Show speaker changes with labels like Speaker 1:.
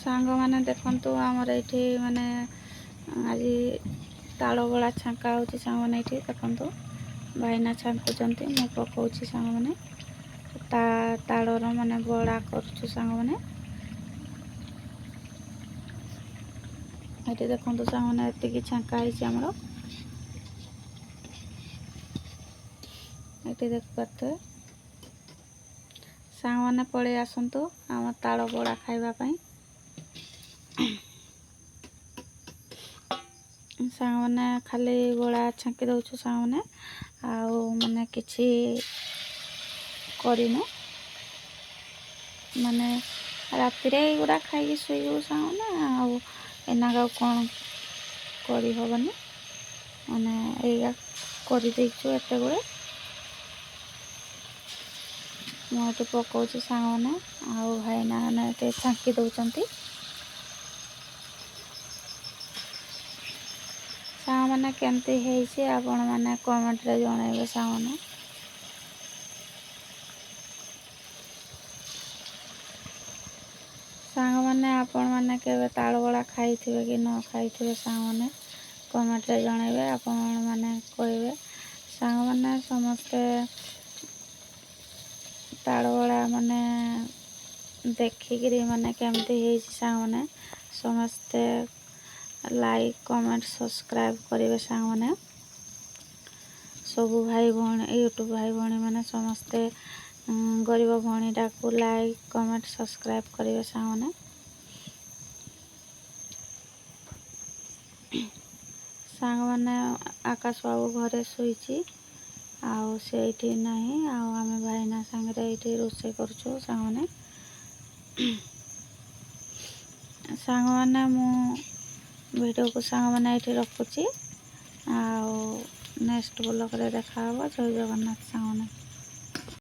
Speaker 1: ସାଙ୍ଗମାନେ ଦେଖନ୍ତୁ ଆମର ଏଇଠି ମାନେ ଆଜି ତାଳ ବଳା ଛାଙ୍କା ହେଉଛି। ସାଙ୍ଗମାନେ ଏଇଠି ଦେଖନ୍ତୁ ଭାଇନା ଛାଙ୍କୁଛନ୍ତି, ମୁଁ ପକାଉଛି। ସାଙ୍ଗମାନେ ତାଳର ମାନେ ବଳା କରୁଛୁ। ସାଙ୍ଗମାନେ ଏଇଠି ଦେଖନ୍ତୁ ସାଙ୍ଗମାନେ ଏତିକି ଛାଙ୍କା ହେଇଛି ଆମର। ଏଇଠି ଦେଖିପାରୁଥିବେ ସାଙ୍ଗମାନେ, ପଳେଇ ଆସନ୍ତୁ ଆମ ତାଳ ବଳା ଖାଇବା ପାଇଁ। ସାଙ୍ଗମାନେ ଖାଲି ବଳା ଛାଙ୍କି ଦେଉଛୁ ସାଙ୍ଗମାନେ, ଆଉ ମାନେ କିଛି କରିନୁ। ମାନେ ରାତିରେ ଏଇଗୁଡ଼ା ଖାଇକି ଶୋଇବୁ ସାଙ୍ଗମାନେ, ଆଉ ଏନାକ ଆଉ କ'ଣ କରିହେବନି। ମାନେ ଏଇଟା କରିଦେଇଛୁ ଏତେ ଗୁଡ଼େ। ମୁଁ ଏଠି ପକାଉଛି ସାଙ୍ଗମାନେ, ଆଉ ଭାଇନା ମାନେ ଏଠି ଛାଙ୍କି ଦେଉଛନ୍ତି। ସାଙ୍ଗମାନେ କେମିତି ହେଇଛି ଆପଣମାନେ କମେଣ୍ଟରେ ଜଣାଇବେ ସାଙ୍ଗମାନେ। ସାଙ୍ଗମାନେ ଆପଣମାନେ କେବେ ତାଳ ବଳା ଖାଇଥିବେ କି ନ ଖାଇଥିବେ ସାଙ୍ଗମାନେ କମେଣ୍ଟରେ ଜଣାଇବେ। ଆପଣମାନେ କହିବେ ସାଙ୍ଗମାନେ ସମସ୍ତେ ତାଳ ବଳା ମାନେ ଦେଖିକିରି ମାନେ କେମିତି ହେଇଛି ସାଙ୍ଗମାନେ ସମସ୍ତେ ଲାଇକ୍ କମେଣ୍ଟ ସବସ୍କ୍ରାଇବ୍ କରିବେ ସାଙ୍ଗମାନେ। ସବୁ ଭାଇ ଭଉଣୀ, ୟୁଟ୍ୟୁବ ଭାଇ ଭଉଣୀ ମାନେ ସମସ୍ତେ ଗରିବ ଭଉଣୀଟାକୁ ଲାଇକ୍ କମେଣ୍ଟ ସବସ୍କ୍ରାଇବ୍ କରିବେ ସାଙ୍ଗମାନେ। ସାଙ୍ଗମାନେ ଆକାଶ ବାବୁ ଘରେ ଶୋଇଛି, ଆଉ ସେ ଏଇଠି ନାହିଁ। ଆଉ ଆମେ ଭାଇନା ସାଙ୍ଗରେ ଏଇଠି ରୋଷେଇ କରୁଛୁ ସାଙ୍ଗମାନେ। ସାଙ୍ଗମାନେ ମୁଁ ଭିଡ଼ିଓକୁ ସାଙ୍ଗମାନେ ଏଇଠି ରଖୁଛି, ଆଉ ନେକ୍ସଟ ବ୍ଲଗରେ ଦେଖା ହେବ। ଜୟ ଜଗନ୍ନାଥ ସାଙ୍ଗମାନେ।